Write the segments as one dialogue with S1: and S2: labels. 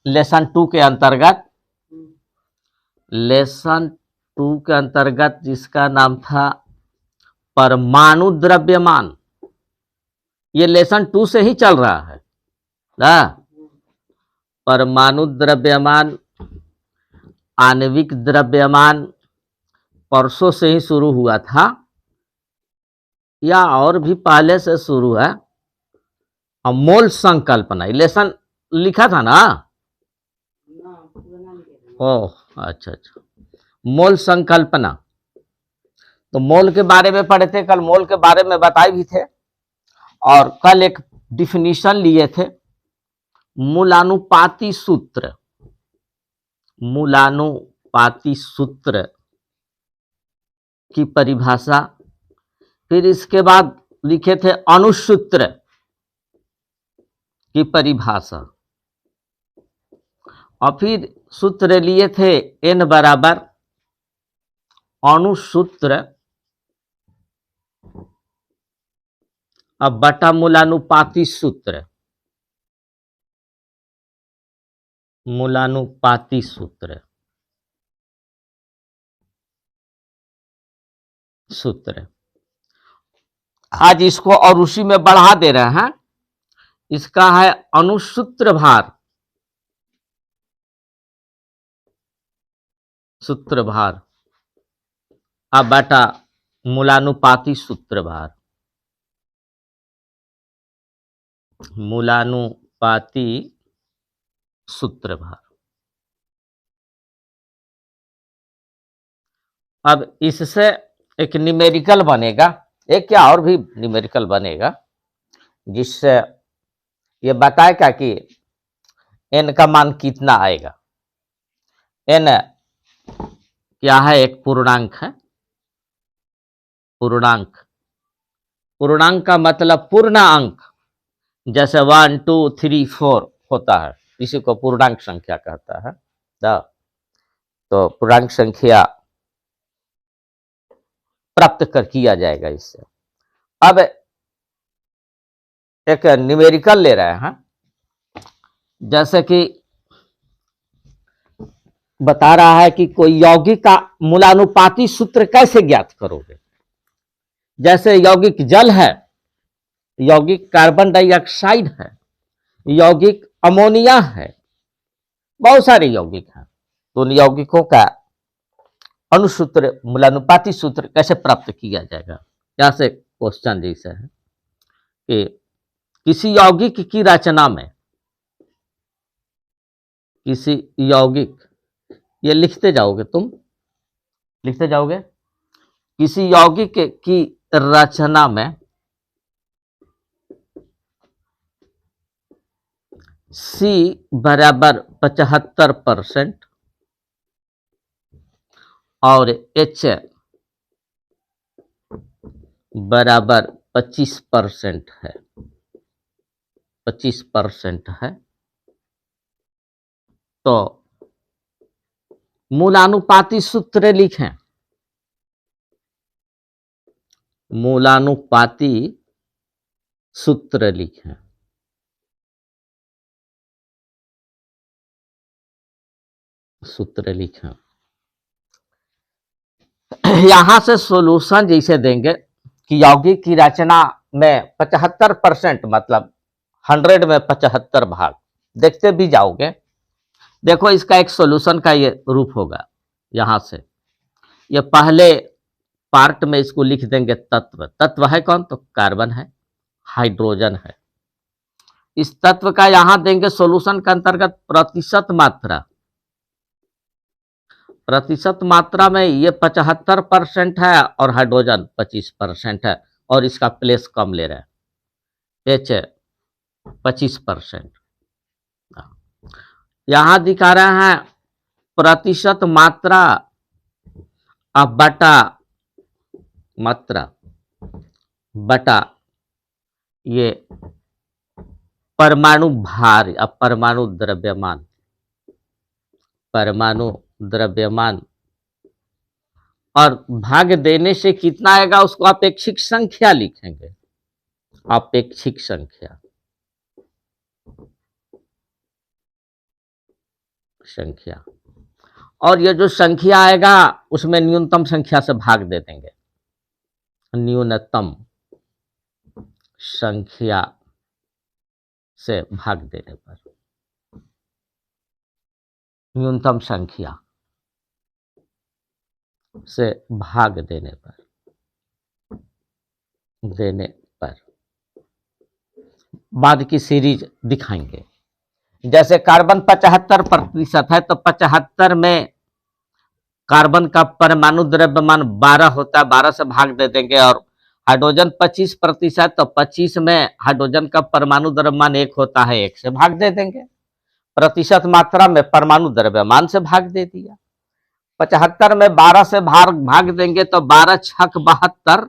S1: Lesson 2 के अंतर्गत, lesson 2 के अंतर्गत जिसका नाम था परमाणु द्रव्यमान। ये लेसन 2 से ही चल रहा है ना। परमाणु द्रव्यमान, आणविक द्रव्यमान परसों से ही शुरू हुआ था या और भी पहले से शुरू है। और मोल संकल्पना लेसन लिखा था ना। ओह अच्छा अच्छा, मोल संकल्पना। तो मोल के बारे में पढ़े थे कल, मोल के बारे में बताए भी थे। और कल एक डिफिनीशन लिए थे, मूलानुपाती सूत्र। मूलानुपाती सूत्र की परिभाषा। फिर इसके बाद लिखे थे अणुसूत्र की परिभाषा। और फिर सूत्र लिए थे n बराबर अणुसूत्र अब बटा मूलानुपाती सूत्र। मूलानुपाती सूत्र आज इसको और उसी में बढ़ा दे रहे हैं। इसका है अणुसूत्र भार। सूत्र भार अब बटा मूलानुपाती सूत्र भार। मूलानुपाती सूत्र भार। अब इससे एक न्यूमेरिकल बनेगा, एक क्या और भी न्यूमेरिकल बनेगा, जिससे ये बताएगा कि n का मान कितना आएगा। n क्या है, एक पूर्णांक है। पूर्णांक, पूर्णांक का मतलब पूर्ण अंक, जैसे 1 2 3 4 होता है, इसी को पूर्णांक संख्या कहता है। तो पूर्णांक संख्या प्राप्त कर किया जाएगा इससे। अब एक न्यूमेरिकल ले रहे हैं, जैसे कि बता रहा है कि कोई यौगिक का मूलानुपाती सूत्र कैसे ज्ञात करोगे। जैसे यौगिक जल है, यौगिक कार्बन डाइऑक्साइड है, यौगिक अमोनिया है, बहुत सारे यौगिक हैं। तो उन यौगिकों का अणुसूत्र, मूलानुपाती सूत्र कैसे प्राप्त किया जाएगा। यहां से क्वेश्चन जैसे है कि किसी यौगिक की रचना में, किसी यौगिक, ये लिखते जाओगे, तुम लिखते जाओगे, किसी यौगिक की रचना में C बराबर 75% और H बराबर 25% है, 25% है, तो मूलानुपाती सूत्र लिखें। मूलानुपाती सूत्र लिखें। सूत्र लिखें। यहां से सॉल्यूशन जैसे देंगे कि यौगिक की रचना में 75% मतलब 100 में 75 भाग, देखते भी जाओगे। देखो इसका एक सॉल्यूशन का ये रूप होगा। यहां से ये पहले पार्ट में इसको लिख देंगे तत्व। तत्व है कौन, तो कार्बन है, हाइड्रोजन है। इस तत्व का यहां देंगे सॉल्यूशन के अंतर्गत प्रतिशत मात्रा। प्रतिशत मात्रा में ये 75% है और हाइड्रोजन 25% है, और इसका प्लेस कम ले रहे हैं, H 25%। यहां दिखा रहे हैं प्रतिशत मात्रा अब बटा मात्रा बटा ये परमाणु भार या परमाणु द्रव्यमान। परमाणु द्रव्यमान और भाग देने से कितना आएगा उसको अपेक्षिक संख्या लिखेंगे। अपेक्षिक संख्या। संख्या, और ये जो संख्या आएगा उसमें न्यूनतम संख्या से भाग दे देंगे, न्यूनतम संख्या से भाग देने पर, न्यूनतम संख्या से भाग देने पर बाद की सीरीज दिखाएंगे। जैसे कार्बन 75% है तो 75 में कार्बन का परमाणु द्रव्यमान 12 होता है, 12 से भाग दे देंगे। और हाइड्रोजन 25% तो 25 में हाइड्रोजन का परमाणु द्रव्यमान 1 होता है, 1 से भाग दे देंगे। प्रतिशत मात्रा में परमाणु द्रव्यमान से भाग दे दिया। 75 में 12 से भाग देंगे तो 12 छक 72,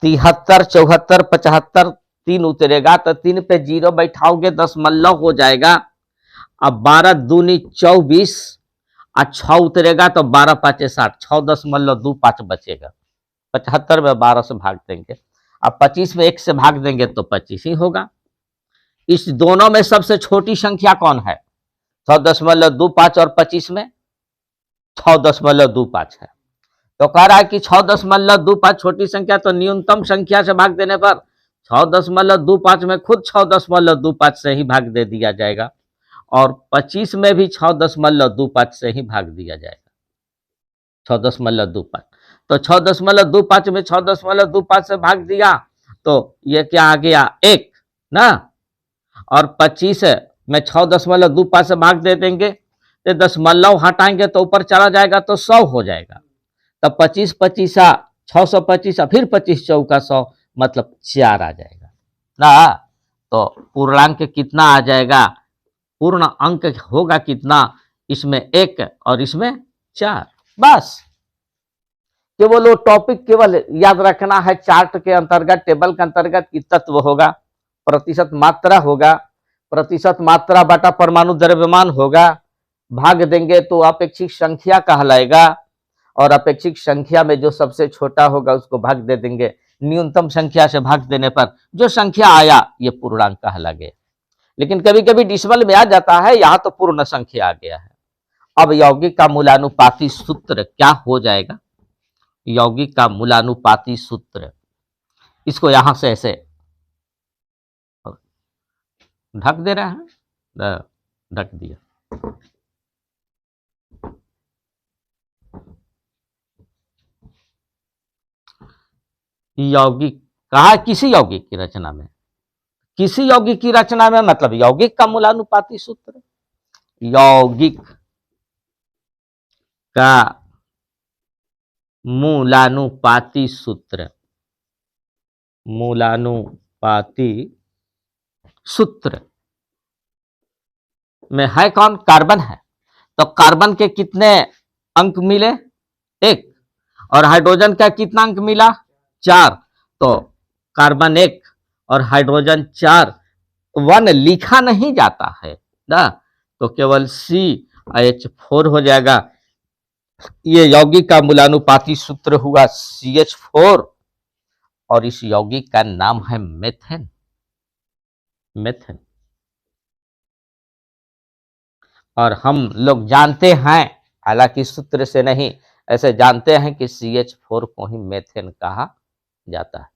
S1: 73, 74, 75, 3 उतरेगा तो 3 पे 0 बैठाओगे 10 हो जाएगा। अब 12 दूनी 24 और 6 उतरेगा तो 12 पाँचे 60, 6.25 बचेगा। 75 में 12 से भाग देंगे, अब 25 में 1 से भाग देंगे तो 25 ही होगा। इस दोनों में सबसे छोटी संख्या कौन है? 6.25 और 25 में 6.25 है। तो कह रहा है कि 6.25 छोटी संख्या, तो न्यूनतम संख्या से भाग देने पर 6.25 में खुद 6.25 से ही भाग दे दिया जाएगा, और 25 में भी 6.25 से ही भाग दिया जाएगा। 6.25 तो 6.25 में 6.25 से भाग दिया तो ये क्या आ गया 1 ना, और 25 में 6.25 से भाग दे देंगे तो 10 हटाएंगे तो ऊपर चला जाएगा तो 100 हो जाएगा। तब 25 25 625, फिर 25 चौका 100, मतलब 4 आ जाएगा ना। तो पूर्णांक कितना आ जाएगा? पूर्ण अंक होगा कितना? इसमें 1 और इसमें 4। बस केवल वो टॉपिक केवल याद रखना है, चार्ट के अंतर्गत, टेबल के अंतर्गत की तत्व होगा, प्रतिशत मात्रा होगा, प्रतिशत मात्रा बटा परमाणु द्रव्यमान होगा, भाग देंगे तो अपेक्षित संख्या कहलाएगा, और अपेक्षित संख्या में जो सबसे छोटा होगा उसको भाग दे देंगे। न्यूनतम संख्या से भाग देने पर जो संख्या आया ये पूर्णांक कहला गया। लेकिन कभी कभी डिसिमल में आ जाता है, यहां तो पूर्ण संख्या आ गया है। अब यौगिक का मूलानुपाती सूत्र क्या हो जाएगा? यौगिक का मूलानुपाती सूत्र, इसको यहां से ऐसे ढक दे रहे हैं, ढक दिया। यौगिक कहा किसी यौगिक की रचना में, किसी यौगिक की रचना में मतलब यौगिक का मूलानुपाती सूत्र, यौगिक का मूलानुपाती सूत्र, मूलानुपाती सूत्र में है कौन? कार्बन है। तो कार्बन के कितने अंक मिले? 1, और हाइड्रोजन का कितना अंक मिला? 4। तो कार्बन 1 और हाइड्रोजन 4, 1 लिखा नहीं जाता है ना, तो केवल CH4 हो जाएगा। ये यौगिक का मूलानुपाती सूत्र हुआ CH4, और इस यौगिक का नाम है मेथेन। मेथेन। और हम लोग जानते हैं, हालांकि सूत्र से नहीं, ऐसे जानते हैं कि CH4 को ही मेथेन कहा जाता है।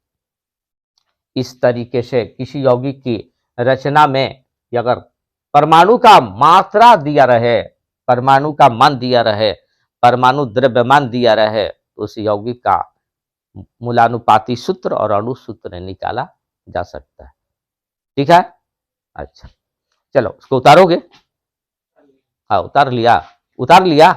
S1: इस तरीके से किसी यौगिक की रचना में अगर परमाणु का मात्रा दिया रहे, परमाणु का मान दिया रहे, परमाणु द्रव्यमान दिया रहे, तो उस यौगिक का मूलानुपाती सूत्र और अणु सूत्र निकाला जा सकता है। ठीक है, अच्छा चलो उसको उतारोगे? हाँ उतार लिया, उतार लिया।